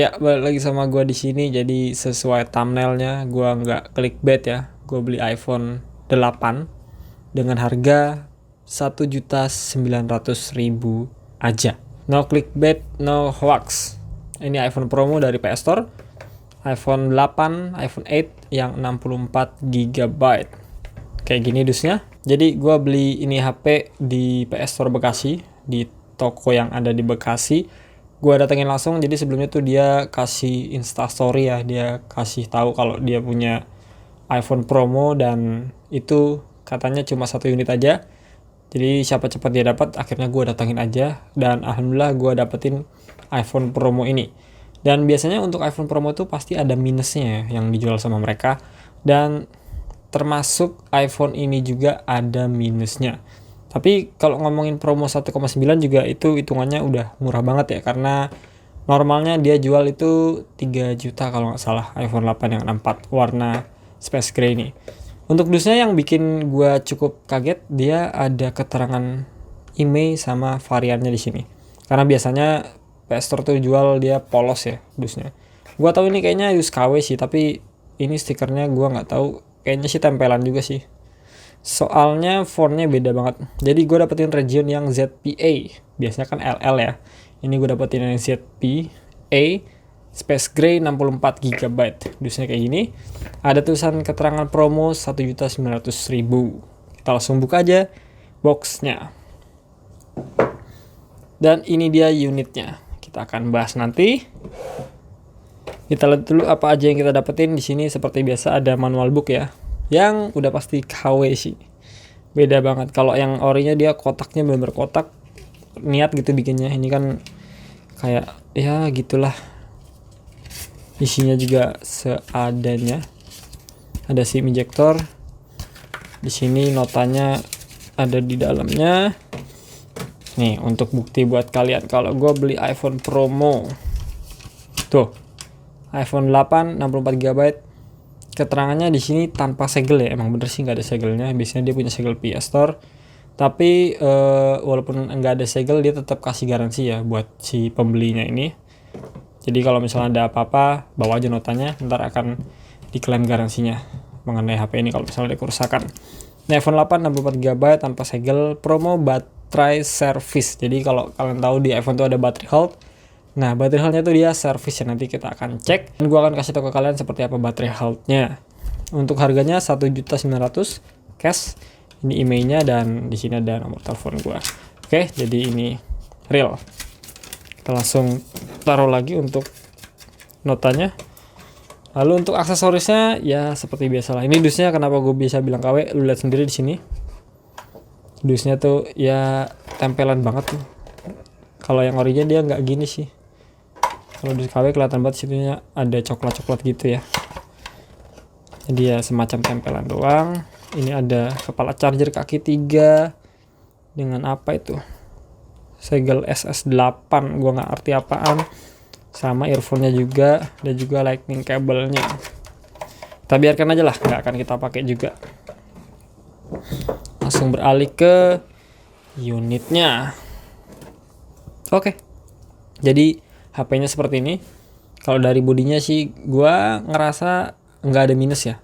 Ya, balik lagi sama gua di sini. Jadi sesuai thumbnailnya, gua nggak clickbait ya. Gua beli iPhone 8 dengan harga 1.900.000 aja. No clickbait, no hoax. Ini iPhone promo dari PS Store. iPhone 8, iPhone 8 yang 64 GB. Kayak gini dusnya. Jadi gua beli ini HP di PS Store Bekasi, di toko yang ada di Bekasi. Gua datengin langsung. Jadi sebelumnya tuh dia kasih instastory ya, dia kasih tahu kalau dia punya iPhone promo dan itu katanya cuma 1 unit aja. Jadi siapa cepat dia dapat, akhirnya gua datengin aja dan alhamdulillah gua dapetin iPhone promo ini. Dan biasanya untuk iPhone promo tuh pasti ada minusnya ya, yang dijual sama mereka, dan termasuk iPhone ini juga ada minusnya. Tapi kalau ngomongin promo 1,9 juga itu hitungannya udah murah banget ya, karena normalnya dia jual itu 3 juta kalau nggak salah, iPhone 8 yang 64 warna Space Gray ini. Untuk dusnya yang bikin gua cukup kaget, dia ada keterangan IMEI sama variannya di sini. Karena biasanya PS Store tuh jual dia polos ya dusnya. Gua tahu ini kayaknya dus KW sih, tapi ini stikernya gua nggak tahu, kayaknya sih tempelan juga sih. Soalnya fontnya beda banget. Jadi gue dapetin region yang ZPA. Biasanya kan LL ya. Ini gue dapetin yang ZPA Space Gray 64 GB. Dusnya kayak gini. Ada tulisan keterangan promo 1.900.000. Kita langsung buka aja boxnya. Dan ini dia unitnya. Kita akan bahas nanti. Kita lihat dulu apa aja yang kita dapetin di sini. Seperti biasa ada manual book ya, yang udah pasti KW sih. Beda banget. Kalau yang orinya dia kotaknya bener-bener kotak, niat gitu bikinnya. Ini kan kayak ya gitulah. Isinya juga seadanya. Ada SIM injector. Di sini notanya ada di dalamnya. Nih, untuk bukti buat kalian kalau gue beli iPhone promo. Tuh. iPhone 8 64 GB. Keterangannya di sini tanpa segel ya. Emang bener sih nggak ada segelnya. Biasanya dia punya segel PS Store. Tapi walaupun nggak ada segel, dia tetap kasih garansi ya buat si pembelinya ini. Jadi kalau misalnya ada apa-apa, bawa aja notanya. Ntar akan diklaim garansinya mengenai HP ini kalau misalnya ada kerusakan. Nah, iPhone 8 64 GB tanpa segel, promo baterai service. Jadi kalau kalian tahu di iPhone tuh ada battery health. Nah, battery health-nya tuh dia service ya, nanti kita akan cek. Dan gua akan kasih tahu ke kalian seperti apa battery health-nya. Untuk harganya 1.900.000 cash. Ini emailnya dan di sini ada nomor telepon gua. Oke, jadi ini real. Kita langsung taruh lagi untuk notanya. Lalu untuk aksesorisnya ya seperti biasa lah. Ini dusnya kenapa gue bisa bilang KW? Lu lihat sendiri di sini. Dusnya tuh ya tempelan banget tuh. Kalau yang original dia nggak gini sih. Kalau di KW kelihatan banget situnya ada coklat-coklat gitu ya. Jadi ya semacam tempelan doang. Ini ada kepala charger kaki 3 dengan apa itu? Segel SS8, gua nggak ngerti apaan. Sama earphone-nya juga, dan juga lightning cable-nya. Kita biarkan aja lah, nggak akan kita pakai juga. Langsung beralih ke unitnya. Oke. Jadi HP-nya seperti ini. Kalau dari bodinya sih gua ngerasa nggak ada minus ya.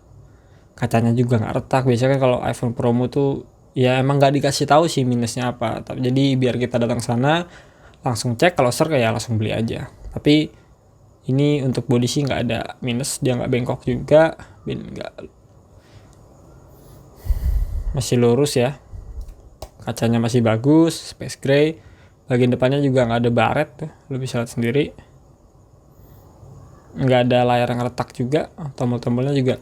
Kacanya juga nggak retak. Biasanya kan kalau iPhone promo tuh ya emang nggak dikasih tahu sih minusnya apa. Jadi biar kita datang sana langsung cek, kalau ser ya langsung beli aja. Tapi ini untuk body sih nggak ada minus, dia nggak bengkok juga, nggak, masih lurus ya. Kacanya masih bagus, Space Gray. Bagian depannya juga nggak ada baret tuh, lu bisa lihat sendiri. Nggak ada layar yang retak juga. Tombol-tombolnya juga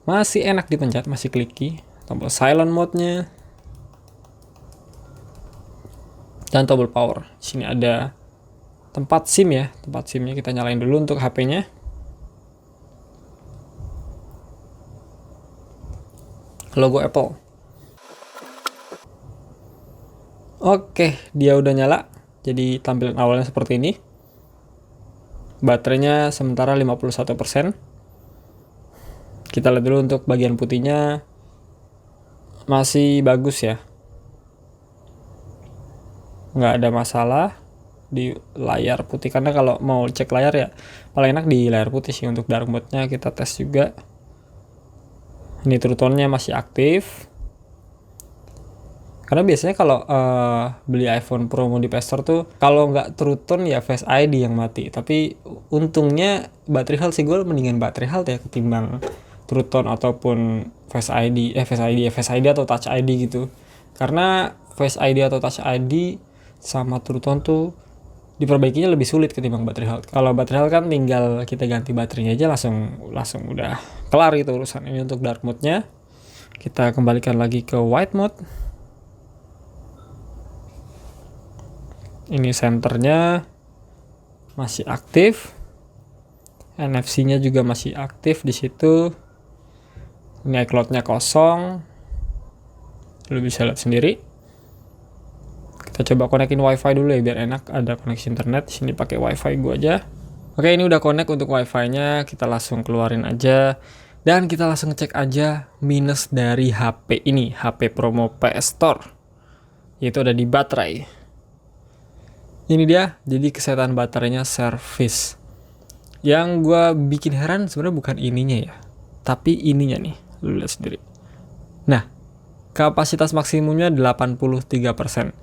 masih enak dipencet, masih clicky. Tombol silent mode-nya dan tombol power. Sini ada tempat SIM ya, tempat SIM-nya kita nyalain dulu untuk HP-nya. Logo Apple. Oke, dia udah nyala. Jadi tampilan awalnya seperti ini. Baterainya sementara 51%. Kita lihat dulu untuk bagian putihnya. Masih bagus ya. Nggak ada masalah. di layar putih, karena kalau mau cek layar ya paling enak di layar putih sih. Untuk dark mode-nya kita tes juga. Ini True Tone-nya masih aktif. Karena biasanya kalau beli iPhone Pro mau di Play Store tuh kalau nggak True Tone ya Face ID yang mati. Tapi untungnya battery health sih, gue mendingan battery health ya ketimbang True Tone ataupun Face ID atau Touch ID gitu. Karena Face ID atau Touch ID sama True Tone tuh diperbaikinya lebih sulit ketimbang battery health. Kalau battery health kan tinggal kita ganti baterainya aja langsung udah kelar gitu urusan. Ini untuk dark mode-nya. Kita kembalikan lagi ke white mode. Ini senternya masih aktif, NFC-nya juga masih aktif di situ. Ini iCloud-nya kosong, lu bisa lihat sendiri. Kita coba konekin WiFi dulu ya biar enak, ada koneksi internet. Di sini pakai WiFi gua aja. Oke, ini udah connect untuk WiFi-nya, kita langsung keluarin aja. Dan kita langsung cek aja minus dari HP ini, HP promo PS Store. Yaitu ada di baterai. Ini dia, jadi kesehatan baterainya service. Yang gue bikin heran sebenarnya bukan ininya ya, tapi ininya nih, lu lihat sendiri. Nah, kapasitas maksimumnya 83%.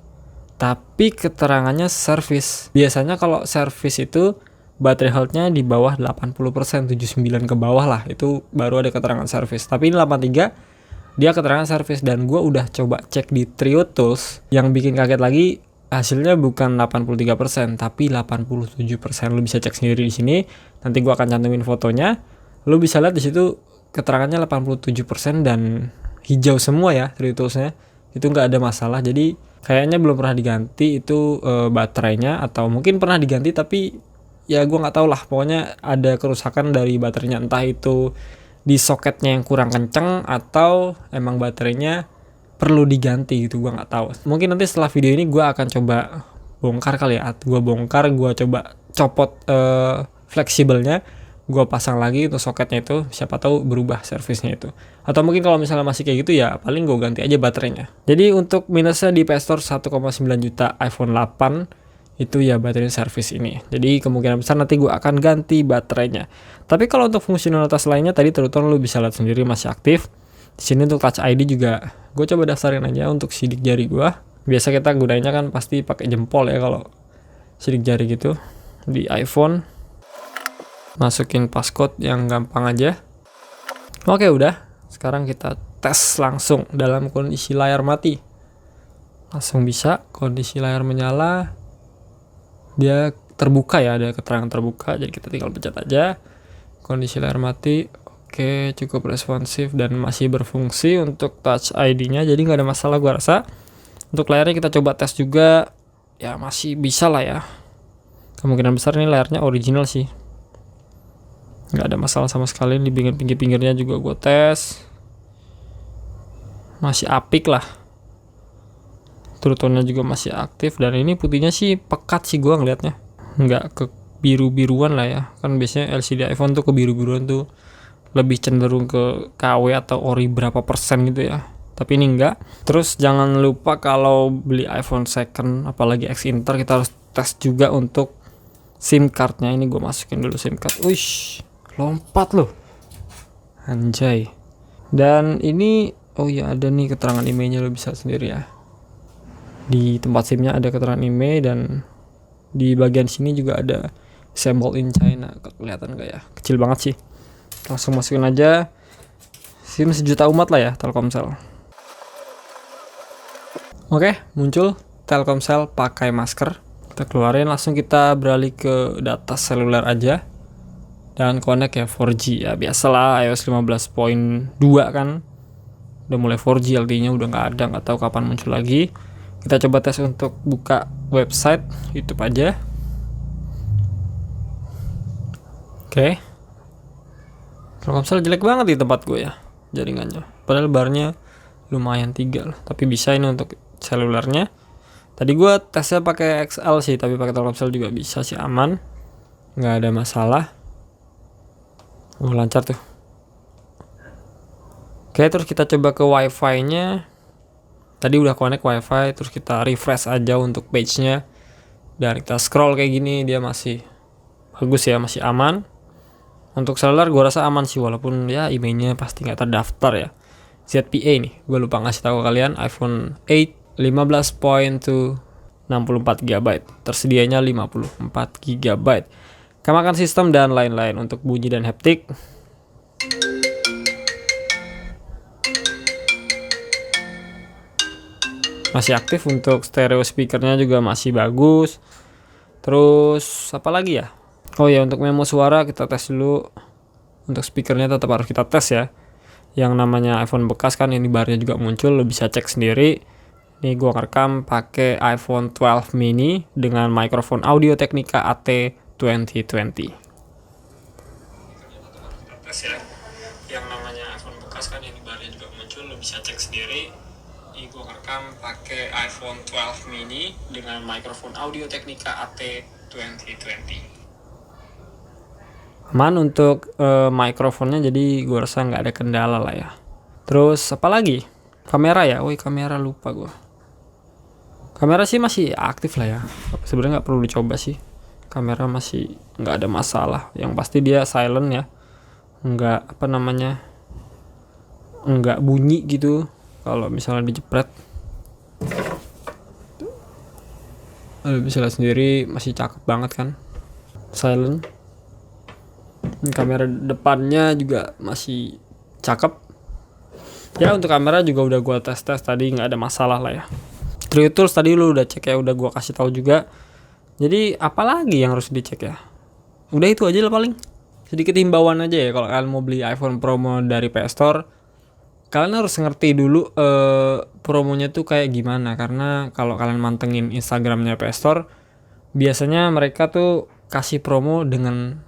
Tapi keterangannya service. Biasanya kalau service itu baterai health-nya di bawah 80%, 79 ke bawah lah, itu baru ada keterangan service. Tapi ini 83, dia keterangan service. Dan gue udah coba cek di Trio Tools, yang bikin kaget lagi, hasilnya bukan 83%, tapi 87%. Lu bisa cek sendiri di sini. Nanti gua akan cantumin fotonya. Lu bisa lihat di situ keterangannya 87% dan hijau semua ya Trio Tools-nya. Itu nggak ada masalah. Jadi kayaknya belum pernah diganti itu baterainya, atau mungkin pernah diganti tapi ya gua nggak tahu lah. Pokoknya ada kerusakan dari baterainya, entah itu di soketnya yang kurang kenceng atau emang baterainya perlu diganti gitu, gue nggak tahu. Mungkin nanti setelah video ini gue akan coba bongkar kali ya. Gue bongkar, gue coba copot fleksibelnya, gue pasang lagi untuk soketnya itu, siapa tahu berubah servisnya itu. Atau mungkin kalau misalnya masih kayak gitu ya paling gue ganti aja baterainya. Jadi untuk minusnya di PS Store 1,9 juta iPhone 8 itu ya baterai servis ini. Jadi kemungkinan besar nanti gue akan ganti baterainya. Tapi kalau untuk fungsionalitas lainnya tadi terutama lu bisa lihat sendiri masih aktif. Di sini untuk Touch ID juga gue coba daftarin aja untuk sidik jari gue. Biasa kita gunainnya kan pasti pakai jempol ya kalau sidik jari gitu. Di iPhone masukin passcode yang gampang aja. Oke, udah. Sekarang kita tes langsung dalam kondisi layar mati. Langsung bisa, kondisi layar menyala. Dia terbuka ya, ada keterangan terbuka, jadi kita tinggal pencet aja. Kondisi layar mati. Oke, cukup responsif dan masih berfungsi untuk Touch ID-nya, jadi nggak ada masalah gua rasa. Untuk layarnya kita coba tes juga, ya masih bisa lah ya. Kemungkinan besar ini layarnya original sih, nggak ada masalah sama sekali. Di pinggir-pinggirnya juga gua tes, masih apik lah. True Tone-nya juga masih aktif, dan ini putihnya sih pekat sih gua ngelihatnya, nggak ke biru-biruan lah ya. Kan biasanya LCD iPhone tuh ke biru-biruan tuh lebih cenderung ke KW atau ori berapa persen gitu ya. Tapi ini enggak. Terus jangan lupa kalau beli iPhone second, apalagi X Inter, kita harus tes juga untuk SIM card-nya. Ini gue masukin dulu SIM card. Wish, lompat loh. Anjay. Dan ini, oh ya ada nih keterangan emailnya, lo bisa sendiri ya. Di tempat SIM-nya ada keterangan email, dan di bagian sini juga ada assembled in China. Kelihatan gak ya? Kecil banget sih. Langsung masukin aja. SIM 1 juta umat lah ya Telkomsel. Oke, muncul Telkomsel pakai masker. Kita keluarin, langsung kita beralih ke data seluler aja. Dan connect ya 4G ya, biasalah iOS 15.2 kan. Udah mulai 4G, LTE-nya udah nggak ada, nggak tahu kapan muncul lagi. Kita coba tes untuk buka website YouTube aja. Oke. Telkomsel jelek banget di tempat gue ya jaringannya. Padahal barnya lumayan 3 lah. Tapi bisa ini untuk selulernya. Tadi gue tesnya pakai XL sih, tapi pakai Telkomsel juga bisa sih, aman. Nggak ada masalah. Lancar tuh. Oke, terus kita coba ke Wi-Fi-nya. Tadi udah connect Wi-Fi, terus kita refresh aja untuk page-nya. Dan kita scroll kayak gini, dia masih bagus ya, masih aman. Untuk seluler gue rasa aman sih, walaupun ya emailnya pasti nggak terdaftar ya. ZPA nih, gue lupa ngasih tahu kalian, iPhone 8 15.2 64 GB, tersedianya 54 GB. Kemakan sistem dan lain-lain. Untuk bunyi dan haptik, masih aktif. Untuk stereo speakernya juga masih bagus. Terus apa lagi ya? Oh ya, untuk memo suara kita tes dulu. Untuk speakernya tetap harus kita tes ya. Yang namanya iPhone bekas kan ini barnya juga muncul, lo bisa cek sendiri. Ini gua rekam pakai iPhone 12 mini dengan mikrofon Audio Technica AT2020. Tes ya. Yang namanya iPhone bekas kan ini barnya juga muncul, lo bisa cek sendiri. Ini gua rekam pakai iPhone 12 mini dengan mikrofon Audio Technica AT2020. Aman untuk mikrofonnya, jadi gue rasa nggak ada kendala lah ya. Terus apa lagi? Kamera ya, woi kamera lupa gue. Kamera sih masih aktif lah ya. Sebenarnya nggak perlu dicoba sih. Kamera masih nggak ada masalah. Yang pasti dia silent ya, nggak apa namanya, nggak bunyi gitu. Kalau misalnya dijepret, bisa lihat sendiri masih cakep banget kan, silent. Kamera depannya juga masih cakep ya. Untuk kamera juga udah gua tes tadi, nggak ada masalah lah ya. True Tools tadi lu udah cek ya, udah gua kasih tahu juga. Jadi apalagi yang harus dicek ya, udah itu aja lah paling. Sedikit himbauan aja ya, kalau kalian mau beli iPhone promo dari PS Store, kalian harus ngerti dulu promonya tuh kayak gimana. Karena kalau kalian mantengin Instagramnya PS Store, biasanya mereka tuh kasih promo dengan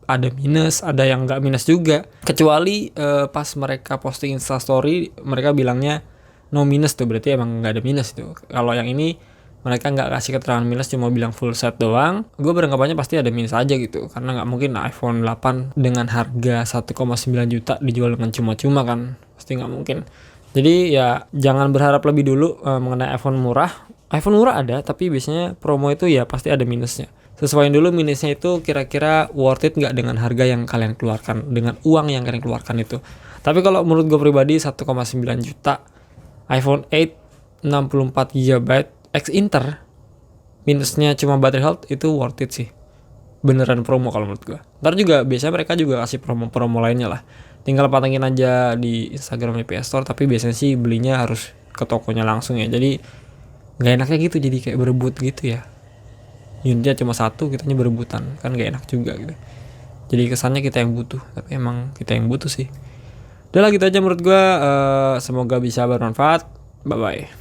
ada minus, ada yang nggak minus juga. Kecuali pas mereka posting Instastory, mereka bilangnya no minus tuh, berarti emang nggak ada minus tuh. Kalau yang ini mereka nggak kasih keterangan minus, cuma bilang full set doang. Gue beranggapannya pasti ada minus aja gitu, karena nggak mungkin iPhone 8 dengan harga 1,9 juta dijual dengan cuma-cuma kan, pasti nggak mungkin. Jadi ya jangan berharap lebih dulu mengenai iPhone murah. iPhone murah ada, tapi biasanya promo itu ya pasti ada minusnya. Sesuaiin dulu minusnya itu kira-kira worth it nggak dengan harga yang kalian keluarkan, dengan uang yang kalian keluarkan itu. Tapi kalau menurut gue pribadi 1,9 juta iPhone 8 64 GB X Inter minusnya cuma battery health, itu worth it sih. Beneran promo kalau menurut gue. Ntar juga biasanya mereka juga kasih promo-promo lainnya lah. Tinggal pantengin aja di Instagram PS Store, tapi biasanya sih belinya harus ke tokonya langsung ya. Jadi nggak enaknya gitu, jadi kayak berebut gitu ya. Unitnya cuma satu, kitanya berebutan, kan gak enak juga gitu. Jadi kesannya kita yang butuh, tapi emang kita yang butuh sih. Udah lah gitu aja menurut gue. Semoga bisa bermanfaat. Bye bye.